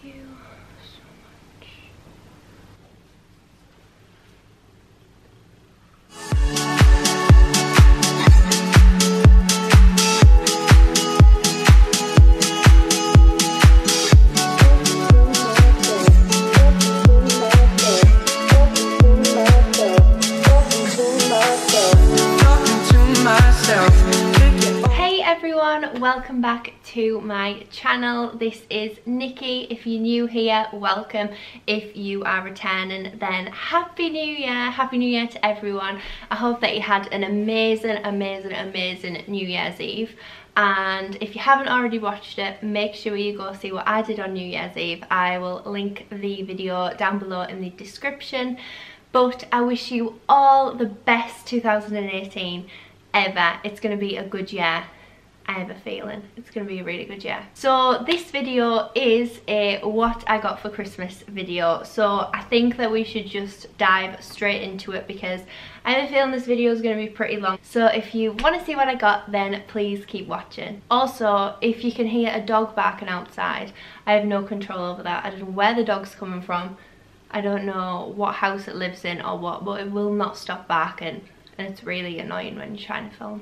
you so much. Welcome back to my channel. This is Nikki. If you're new here, welcome. If you are returning, then happy new year. Happy new year to everyone. I hope that you had an amazing New Year's Eve, and if you haven't already watched it, make sure you go see what I did on New Year's Eve. I will link the video down below in the description. But I wish you all the best 2018 ever. It's going to be a good year. I have a feeling it's going to be a really good year. So this video is a what I got for Christmas video, so I think that we should just dive straight into it because I have a feeling this video is going to be pretty long. So if you want to see what I got, then please keep watching. Also, if you can hear a dog barking outside, I have no control over that. I don't know where the dog's coming from. I don't know what house it lives in or what, but it will not stop barking, and it's really annoying when you're trying to film.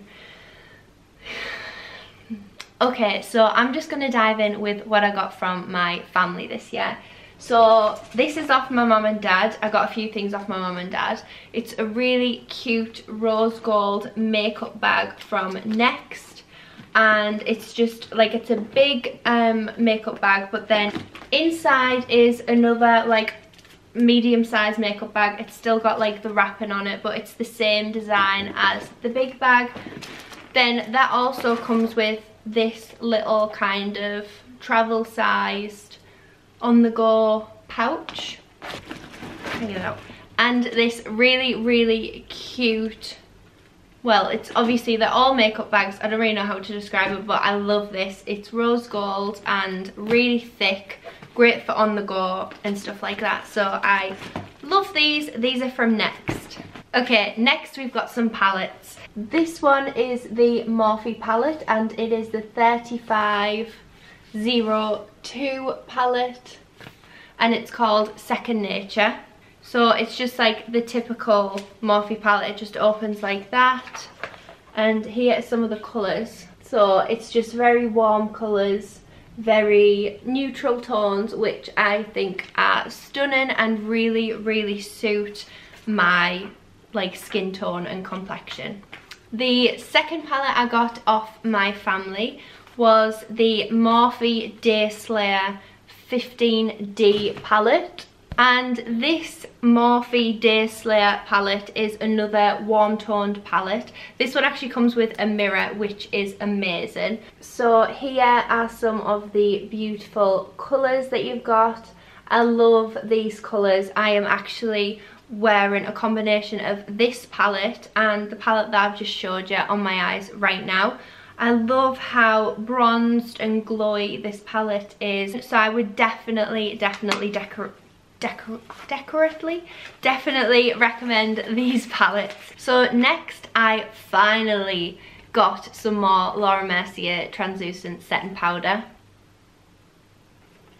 Okay, so I'm just going to dive in with what I got from my family this year. So this is off my mum and dad. I got a few things off my mum and dad. It's a really cute rose gold makeup bag from Next, and it's just like, it's a big makeup bag, but then inside is another like medium-sized makeup bag. It's still got like the wrapping on it, but it's the same design as the big bag. Then that also comes with this little kind of travel sized on the go pouch. Check it out. And this really cute, well, it's obviously, they're all makeup bags. I don't really know how to describe it, but I love this. It's rose gold and really thick, great for on the go and stuff like that. So I love these. These are from Next. Okay, next we've got some palettes. This one is the Morphe palette, and it is the 3502 palette, and it's called Second Nature. So it's just like the typical Morphe palette. It just opens like that, and here are some of the colours. So it's just very warm colours, very neutral tones, which I think are stunning and really suit my like skin tone and complexion. The second palette I got off my family was the Morphe Day Slayer 15D palette, and this Morphe Day Slayer palette is another warm toned palette. This one actually comes with a mirror, which is amazing. So here are some of the beautiful colours that you've got. I love these colours. I am actually wearing a combination of this palette and the palette that I've just showed you on my eyes right now. I love how bronzed and glowy this palette is, so I would definitely recommend these palettes. So next I finally got some more Laura Mercier translucent setting powder.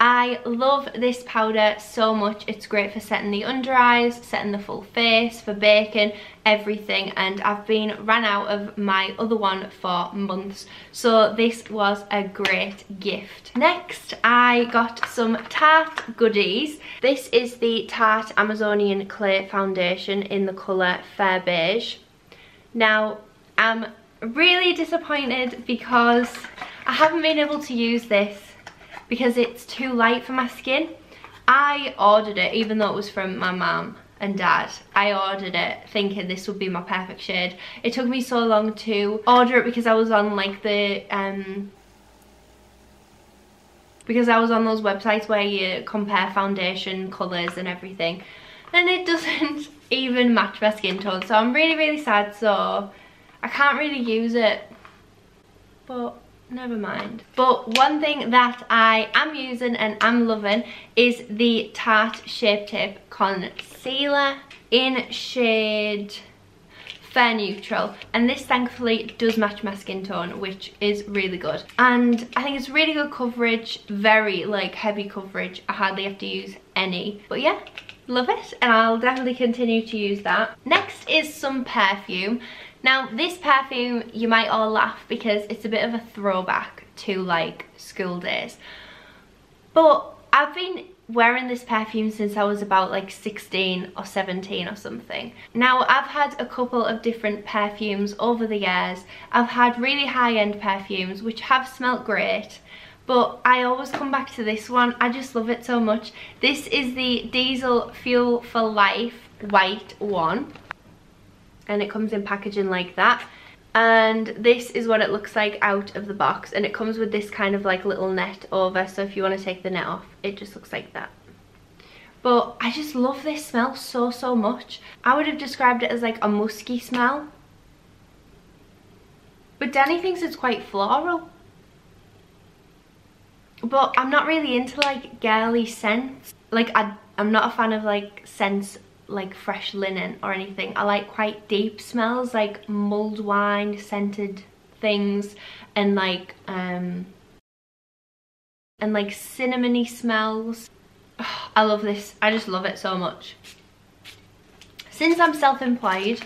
I love this powder so much. It's great for setting the under eyes, setting the full face, for baking, everything, and I've been ran out of my other one for months, so this was a great gift. Next I got some Tarte goodies. This is the Tarte Amazonian Clay Foundation in the colour Fair Beige. Now I'm really disappointed because I haven't been able to use this because it's too light for my skin. I ordered it even though it was from my mum and dad. I ordered it thinking this would be my perfect shade. It took me so long to order it because I was on like the because I was on those websites where you compare foundation colours and everything, and it doesn't even match my skin tone, so I'm really sad. So I can't really use it, but never mind. But one thing that I am using and am loving is the Tarte Shape Tape Concealer in shade fair neutral, and this thankfully does match my skin tone, which is really good. And I think it's really good coverage, very like heavy coverage. I hardly have to use any, but yeah, love it, and I'll definitely continue to use that. Next is some perfume. Now this perfume, you might all laugh because it's a bit of a throwback to like school days, but I've been wearing this perfume since I was about like 16 or 17 or something. Now I've had a couple of different perfumes over the years. I've had really high-end perfumes which have smelt great, but I always come back to this one. I just love it so much. This is the Diesel Fuel for Life white one, and it comes in packaging like that. And this is what it looks like out of the box, and it comes with this kind of like little net over, so if you want to take the net off, it just looks like that. But I just love this smell so much. I would have described it as like a musky smell, but Danny thinks it's quite floral. But I'm not really into like girly scents. Like I'm not a fan of like scents like fresh linen or anything. I like quite deep smells, like mulled wine scented things, and like cinnamony smells. Oh, I love this. I just love it so much. Since I'm self-employed,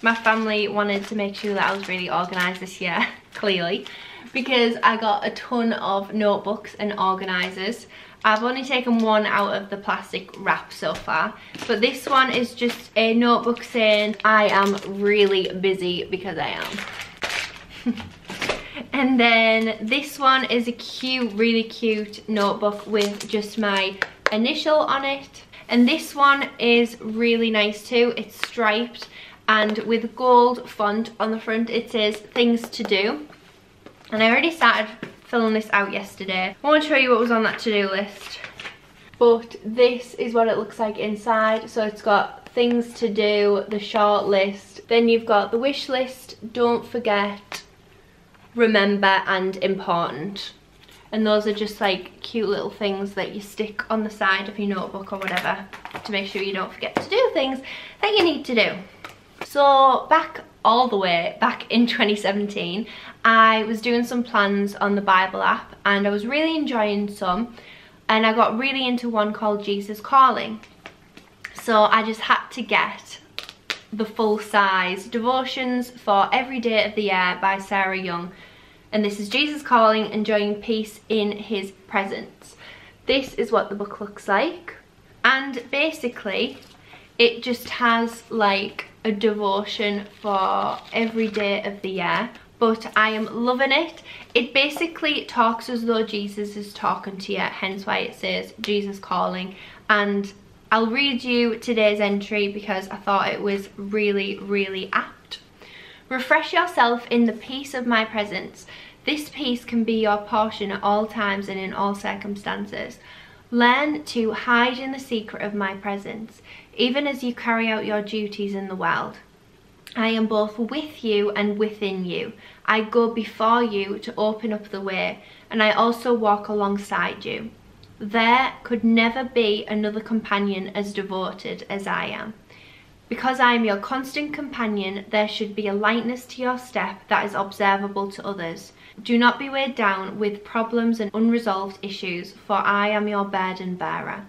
my family wanted to make sure that I was really organised this year, clearly, because I got a ton of notebooks and organisers. I've only taken one out of the plastic wrap so far, but this one is just a notebook saying I am really busy, because I am. And then this one is a cute, really cute notebook with just my initial on it. And this one is really nice too. It's striped and with gold font on the front. It says things to do. And I already started filling this out yesterday. I want to show you what was on that to-do list. But this is what it looks like inside. So it's got things to do, the short list. Then you've got the wish list, don't forget, remember, and important. And those are just like cute little things that you stick on the side of your notebook or whatever to make sure you don't forget to do things that you need to do. So all the way back in 2017, I was doing some plans on the Bible app, and I was really enjoying some, and I got really into one called Jesus Calling. So I just had to get the full-size devotions for every day of the year by Sarah Young, and this is Jesus Calling, enjoying peace in his presence. This is what the book looks like, and basically it just has like a devotion for every day of the year, but I am loving it. It basically talks as though Jesus is talking to you, hence why it says Jesus Calling. And I'll read you today's entry because I thought it was really apt. Refresh yourself in the peace of my presence. This peace can be your portion at all times and in all circumstances. Learn to hide in the secret of my presence, even as you carry out your duties in the world. I am both with you and within you. I go before you to open up the way, and I also walk alongside you. There could never be another companion as devoted as I am. Because I am your constant companion, there should be a lightness to your step that is observable to others. Do not be weighed down with problems and unresolved issues, for I am your burden bearer.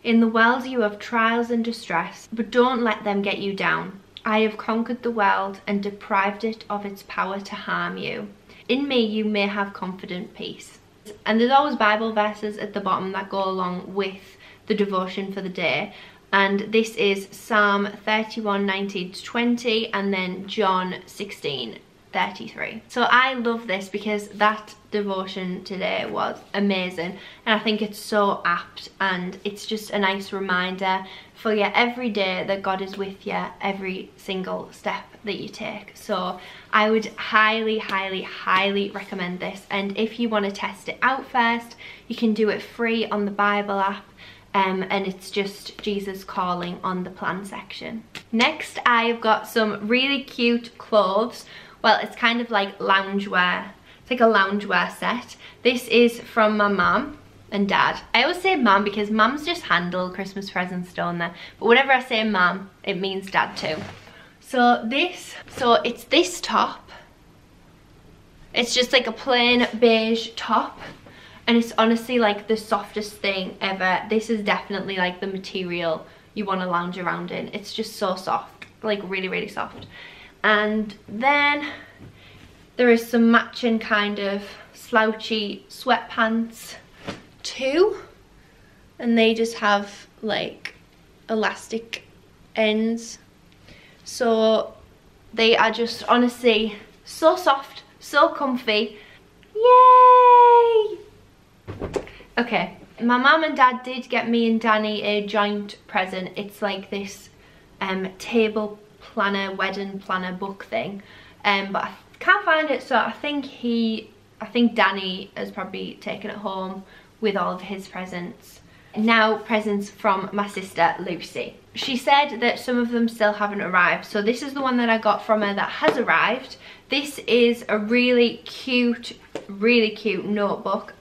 In the world you have trials and distress, but don't let them get you down. I have conquered the world and deprived it of its power to harm you. In me you may have confident peace. And there's always Bible verses at the bottom that go along with the devotion for the day. And this is Psalm 31:19-20, and then John 16:33. So I love this because that devotion today was amazing, and I think it's so apt, and it's just a nice reminder for you every day that God is with you every single step that you take. So I would highly recommend this, and if you want to test it out first, you can do it free on the Bible app. And it's just Jesus Calling on the plan section. Next, I've got some really cute clothes. Well, it's kind of like loungewear. It's like a loungewear set. This is from my mum and dad. I always say mum because mums just handle Christmas presents, don't they? But whenever I say mum, it means dad too. So it's this top. It's just like a plain beige top, and it's honestly like the softest thing ever. This is definitely like the material you want to lounge around in. It's just so soft, like really, really soft. And then there is some matching kind of slouchy sweatpants too, and they just have like elastic ends, so they are just honestly so soft, so comfy. Yay! Okay, my mum and dad did get me and Danny a joint present. It's like this table planner, wedding planner book thing, but I can't find it, so I think Danny has probably taken it home with all of his presents. Now presents from my sister Lucy. She said that some of them still haven't arrived, so this is the one that I got from her that has arrived. This is a really cute notebook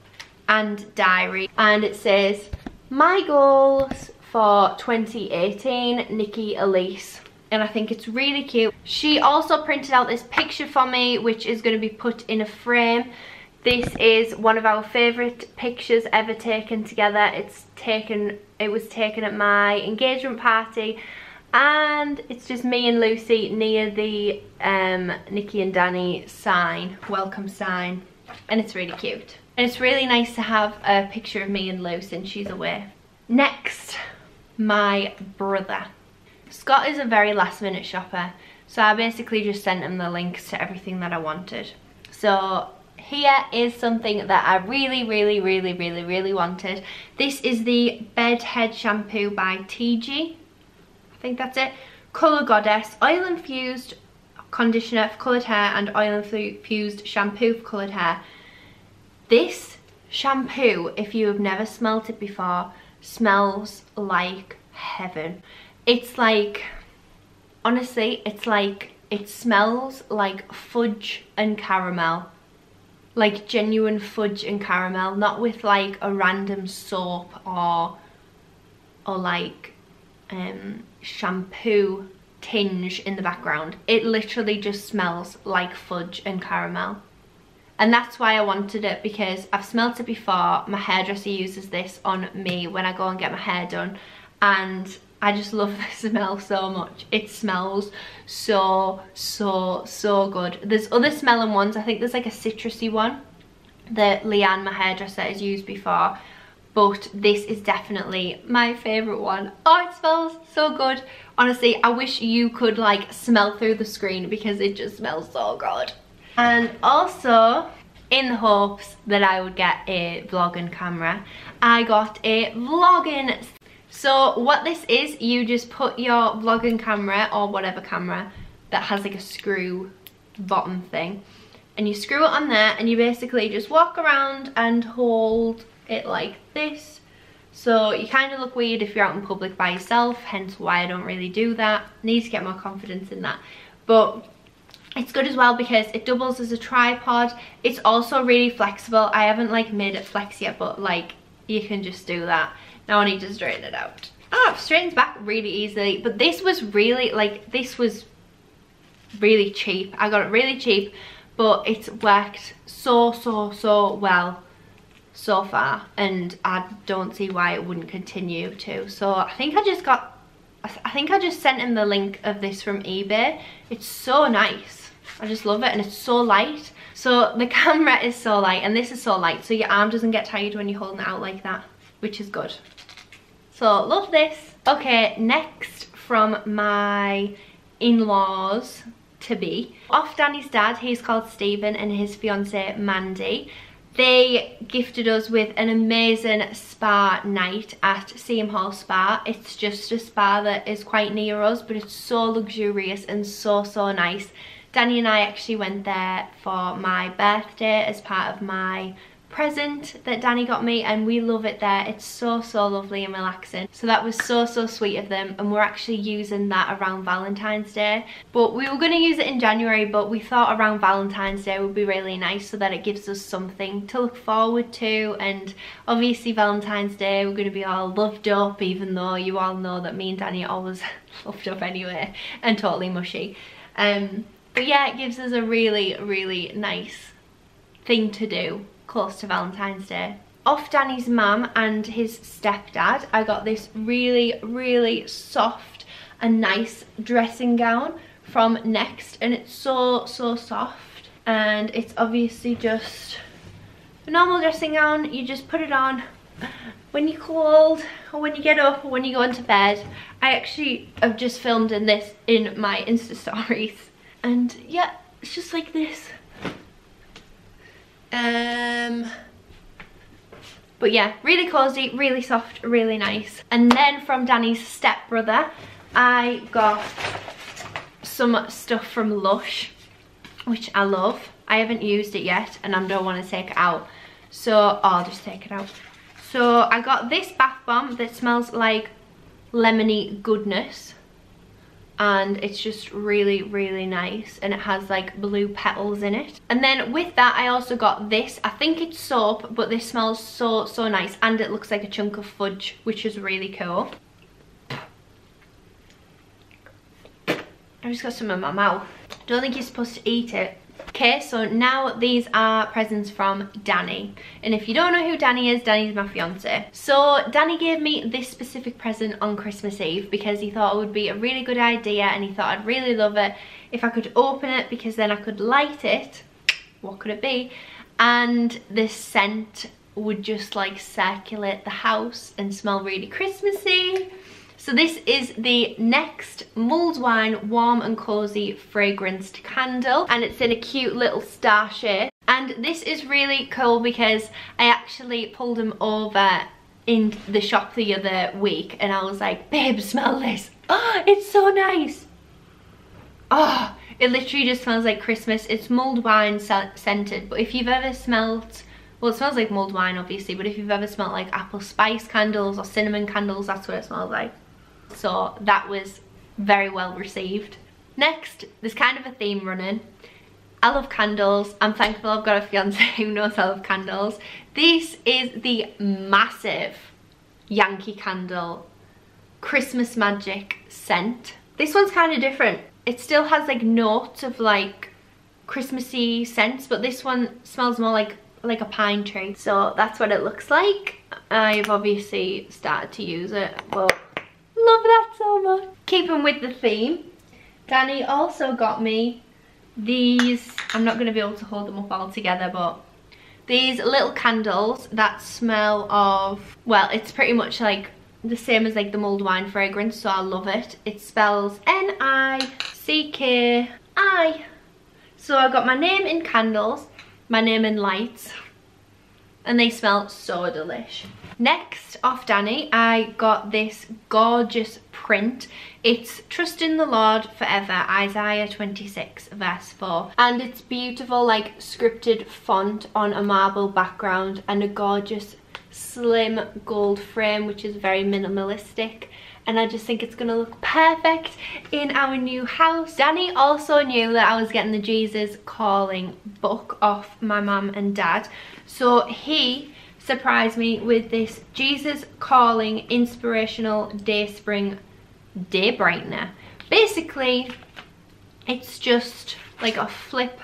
and diary, and it says, "My goals for 2018, Nicki, Elise." And I think it's really cute. She also printed out this picture for me, which is going to be put in a frame. This is one of our favourite pictures ever taken together. It was taken at my engagement party, and it's just me and Lucy near the Nicki and Danny sign, welcome sign, and it's really cute. And it's really nice to have a picture of me and Lou since she's away. Next, my brother. Scott is a very last minute shopper, so I basically just sent him the links to everything that I wanted. So here is something that I really wanted. This is the Bed Head Shampoo by TG. I think that's it. Colour Goddess, oil infused conditioner for coloured hair and oil infused shampoo for coloured hair. This shampoo, if you have never smelt it before, smells like heaven. It's like, honestly, it's like, it smells like fudge and caramel. Like genuine fudge and caramel, not with like a random soap or like shampoo tinge in the background. It literally just smells like fudge and caramel. And that's why I wanted it, because I've smelt it before. My hairdresser uses this on me when I go and get my hair done, and I just love the smell so much. It smells so good. There's other smelling ones. I think there's like a citrusy one that Leanne, my hairdresser, has used before, but this is definitely my favourite one. Oh, it smells so good. Honestly, I wish you could like smell through the screen because it just smells so good. And also, in the hopes that I would get a vlogging camera, I got a vlogging. So what this is, you just put your vlogging camera or whatever camera that has like a screw bottom thing, and you screw it on there, and you basically just walk around and hold it like this. So you kind of look weird if you're out in public by yourself, hence why I don't really do that. Need to get more confidence in that. But it's good as well because it doubles as a tripod. It's also really flexible. I haven't like made it flex yet, but like you can just do that. Now I need to straighten it out. Oh, it straightens back really easily. But this was really, like, this was really cheap. I got it really cheap, but it's worked so well so far, and I don't see why it wouldn't continue to. So I think I just sent him the link of this from eBay. It's so nice. I just love it, and it's so light. So the camera is so light, and this is so light, so your arm doesn't get tired when you're holding it out like that, which is good. So love this. Okay, next from my in-laws to be. Off Danny's dad, he's called Stephen, and his fiancée Mandy. They gifted us with an amazing spa night at Seam Hall Spa. It's just a spa that is quite near us, but it's so luxurious and so nice. Danny and I actually went there for my birthday as part of my present that Danny got me, and we love it there. It's so lovely and relaxing. So that was so sweet of them, and we're actually using that around Valentine's Day. But we were going to use it in January, but we thought around Valentine's Day would be really nice so that it gives us something to look forward to. And obviously Valentine's Day we're going to be all loved up, even though you all know that me and Danny are always loved up anyway and totally mushy. But yeah, it gives us a really nice thing to do close to Valentine's Day. Off Danny's mum and his stepdad, I got this really soft and nice dressing gown from Next, and it's so soft, and it's obviously just a normal dressing gown. You just put it on when you're cold, or when you get up, or when you go into bed. I actually have just filmed in this in my Insta stories, and yeah, it's just like this. But yeah, really cozy, really soft, really nice. And then from Danny's stepbrother, I got some stuff from Lush, which I love. I haven't used it yet, and I don't want to take it out, so I'll just take it out. So I got this bath bomb that smells like lemony goodness, and it's just really nice, and it has like blue petals in it. And then with that I also got this, I think it's soap, but this smells so nice, and it looks like a chunk of fudge, which is really cool. I just got some in my mouth. Don't think you're supposed to eat it. Okay, so now these are presents from Danny, and if you don't know who Danny is, Danny's my fiance. So Danny gave me this specific present on Christmas Eve because he thought it would be a really good idea, and he thought I'd really love it if I could open it, because then I could light it. What could it be? And this scent would just like circulate the house and smell really Christmassy. So this is the Next mulled wine warm and cozy fragranced candle, and it's in a cute little star shape. And this is really cool because I actually pulled them over in the shop the other week, and I was like, babe, smell this. Oh, it's so nice. Oh, it literally just smells like Christmas. It's mulled wine scented, but if you've ever smelled, well, it smells like mulled wine obviously, but if you've ever smelled like apple spice candles or cinnamon candles, that's what it smells like. So that was very well received. Next, there's kind of a theme running. I love candles. I'm thankful I've got a fiance who knows I love candles. This is the massive Yankee Candle Christmas Magic scent. This one's kind of different. It still has like notes of like Christmassy scents, but this one smells more like a pine tree. So that's what it looks like. I've obviously started to use it, but love that so much. Keeping with the theme, Danny also got me these, I'm not going to be able to hold them up all together, but these little candles that smell of, well, it's pretty much like the same as like the mulled wine fragrance, so I love it. It spells N-I-C-K-I. So I got my name in candles, my name in lights, and they smell so delish. Next, off Danny, I got this gorgeous print. It's Trust in the Lord Forever, Isaiah 26 verse 4. And it's beautiful like scripted font on a marble background, and a gorgeous slim gold frame, which is very minimalistic. And I just think it's gonna look perfect in our new house. Danny also knew that I was getting the Jesus Calling book off my mum and dad, so he surprised me with this Jesus Calling Inspirational Dayspring Day Brightener. Basically, it's just like a flip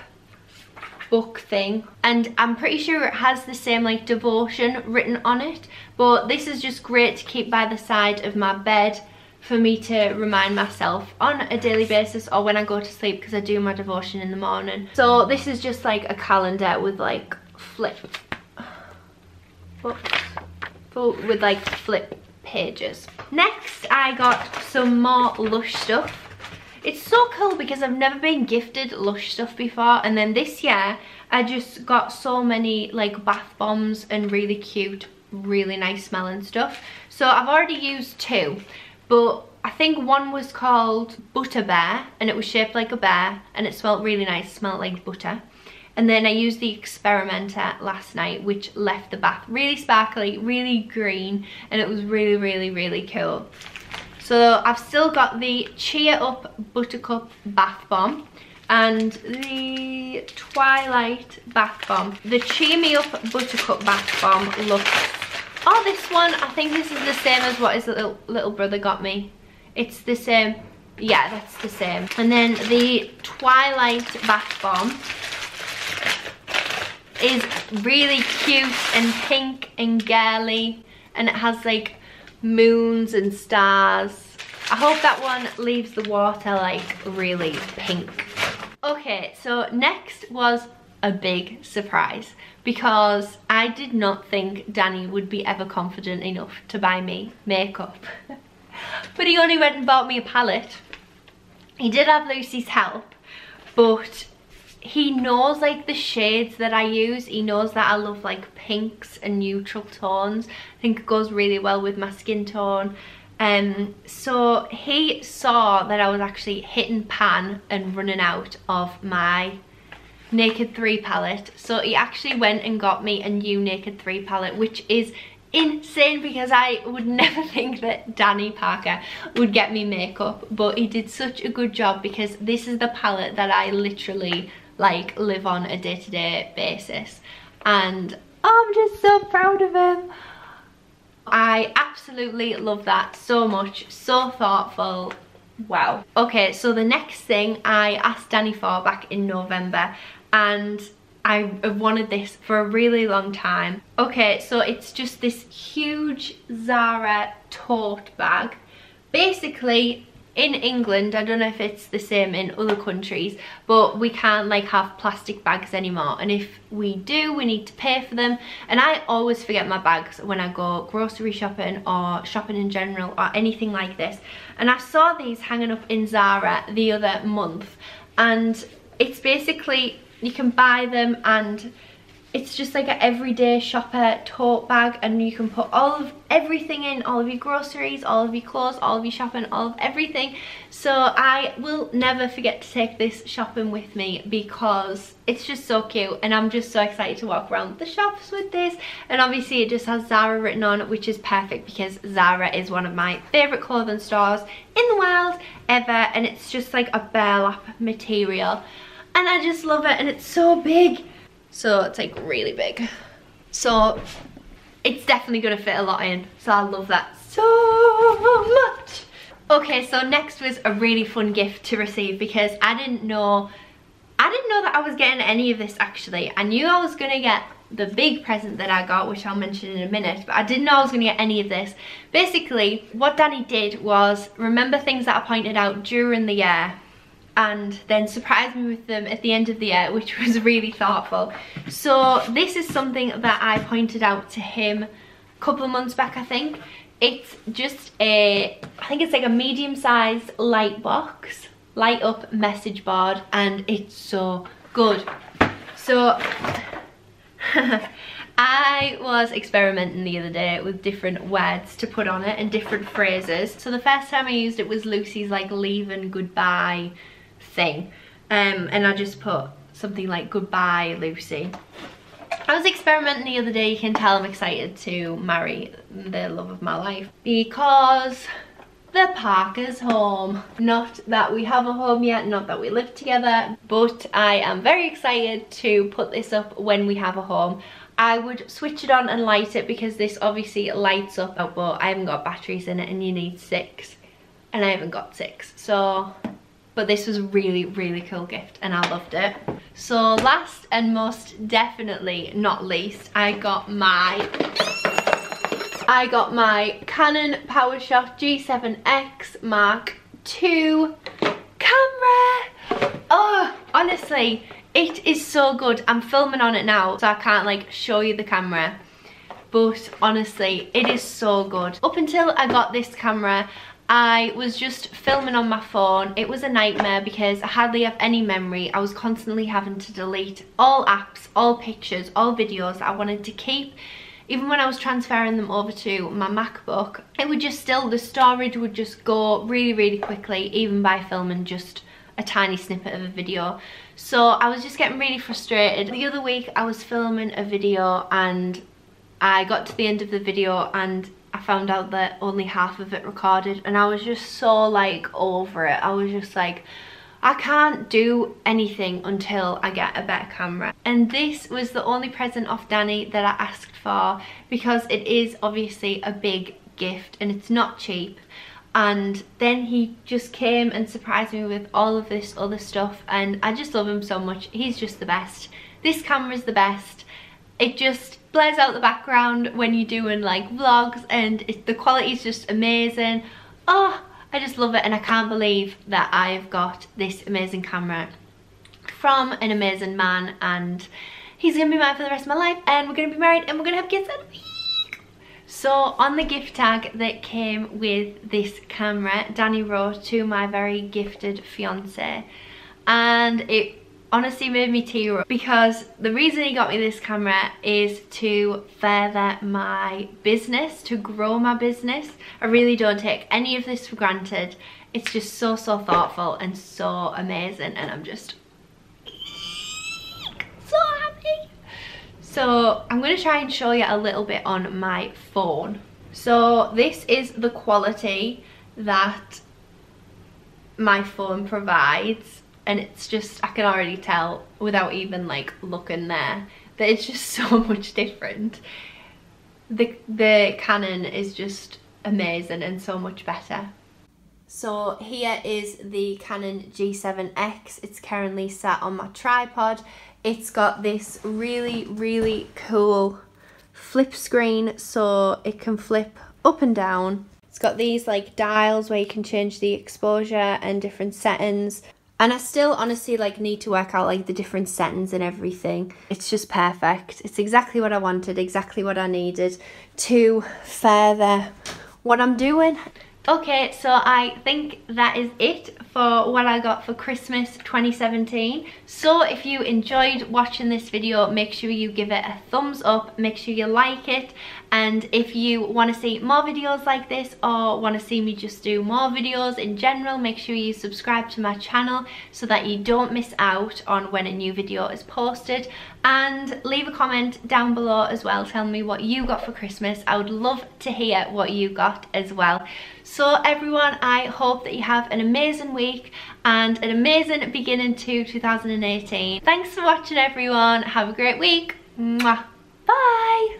book thing, and I'm pretty sure it has the same like devotion written on it, but this is just great to keep by the side of my bed for me to remind myself on a daily basis, or when I go to sleep, because I do my devotion in the morning. So this is just like a calendar with like flip books with like flip pages. Next, I got some more Lush stuff. It's so cool because I've never been gifted Lush stuff before, and then this year I just got so many like bath bombs and really cute, really nice smelling stuff. So I've already used two, but I think one was called Butter Bear, and it was shaped like a bear, and it smelled really nice, it smelled like butter. And then I used the Experimenter last night, which left the bath really sparkly, really green, and it was really, really, really cool. So I've still got the Cheer Up Buttercup Bath Bomb and the Twilight Bath Bomb. The Cheer Me Up Buttercup Bath Bomb looks... Oh, this one, I think this is the same as what his little brother got me. It's the same. Yeah, that's the same. And then the Twilight Bath Bomb is really cute and pink and girly, and it has like moons and stars. I hope that one leaves the water like really pink. Okay, so next was a big surprise because I did not think Danny would be ever confident enough to buy me makeup. But he only went and bought me a palette. He did have Lucy's help, but he knows like the shades that I use. He knows that I love like pinks and neutral tones. I think it goes really well with my skin tone. So he saw that I was actually hitting pan and running out of my Naked 3 palette. So he actually went and got me a new Naked 3 palette, which is insane because I would never think that Danny Parker would get me makeup, but he did such a good job because this is the palette that I literally like live on a day-to-day basis, and I'm just so proud of him. I absolutely love that so much, so thoughtful. Wow. Okay, so the next thing I asked Danny for back in November, and I have wanted this for a really long time. Okay, so it's just this huge Zara tote bag. Basically, in England, I don't know if it's the same in other countries, but we can't like have plastic bags anymore, and if we do, we need to pay for them. And I always forget my bags when I go grocery shopping or shopping in general or anything like this. And I saw these hanging up in Zara the other month, and it's basically, you can buy them and it's just like an everyday shopper tote bag, and you can put all of everything in, all of your groceries, all of your clothes, all of your shopping, all of everything. So I will never forget to take this shopping with me because it's just so cute, and I'm just so excited to walk around the shops with this. And obviously it just has Zara written on, which is perfect because Zara is one of my favourite clothing stores in the world ever, and it's just like a burlap material, and I just love it, and it's so big. So it's like really big, so it's definitely gonna fit a lot in, so I love that so much. Okay, so next was a really fun gift to receive because I didn't know that I was getting any of this. Actually, I knew I was gonna get the big present that I got, which I'll mention in a minute, but I didn't know I was gonna get any of this. Basically, what Danny did was remember things that I pointed out during the year and then surprised me with them at the end of the year, which was really thoughtful. So this is something that I pointed out to him a couple of months back, I think. It's just I think it's like a medium-sized light box, light up message board, and it's so good. So I was experimenting the other day with different words to put on it and different phrases. So the first time I used it was Lucy's like leave and goodbye thing, and I just put something like goodbye Lucy. I was experimenting the other day. You can tell I'm excited to marry the love of my life because the Parker's home. Not that we have a home yet, not that we live together, but I am very excited to put this up when we have a home. I would switch it on and light it because this obviously lights up, but I haven't got batteries in it and you need 6, and I haven't got 6, so... But this was a really cool gift and I loved it. So last and most definitely not least, I got my Canon PowerShot G7X Mark II camera. Oh, honestly, it is so good. I'm filming on it now, so I can't like show you the camera, but honestly, it is so good. Up until I got this camera, I was just filming on my phone. It was a nightmare because I hardly have any memory. I was constantly having to delete all apps, all pictures, all videos that I wanted to keep. Even when I was transferring them over to my MacBook, it would just still, the storage would just go really quickly, even by filming just a tiny snippet of a video. So I was just getting really frustrated. The other week I was filming a video and I got to the end of the video and I found out that only half of it recorded, and I was just so like over it. I was just like, I can't do anything until I get a better camera. And this was the only present off Danny that I asked for, because it is obviously a big gift and it's not cheap. And then he just came and surprised me with all of this other stuff, and I just love him so much. He's just the best. This camera's the best. It just blurs out the background when you're doing like vlogs, and the quality's just amazing. Oh, I just love it, and I can't believe that I've got this amazing camera from an amazing man, and he's gonna be mine for the rest of my life, and we're gonna be married and we're gonna have kids in a week. So on the gift tag that came with this camera, Danny wrote, "To my very gifted fiance," and it honestly made me tear up, because the reason he got me this camera is to further my business, to grow my business. I really don't take any of this for granted. It's just so thoughtful and so amazing, and I'm just so happy. So I'm going to try and show you a little bit on my phone. So this is the quality that my phone provides. And it's just, I can already tell without even like looking there that it's just so much different. The Canon is just amazing and so much better. So here is the Canon G7X. It's currently sat on my tripod. It's got this really cool flip screen, so it can flip up and down. It's got these like dials where you can change the exposure and different settings. And I still honestly like need to work out like the different settings and everything. It's just perfect. It's exactly what I wanted, exactly what I needed to further what I'm doing. Okay, so I think that is it for what I got for Christmas 2017. So if you enjoyed watching this video, make sure you give it a thumbs up, make sure you like it, and if you want to see more videos like this or want to see me just do more videos in general, make sure you subscribe to my channel so that you don't miss out on when a new video is posted, and leave a comment down below as well. Tell me what you got for Christmas. I would love to hear what you got as well. So everyone, I hope that you have an amazing week and an amazing beginning to 2018. Thanks for watching everyone. Have a great week. Mwah. Bye.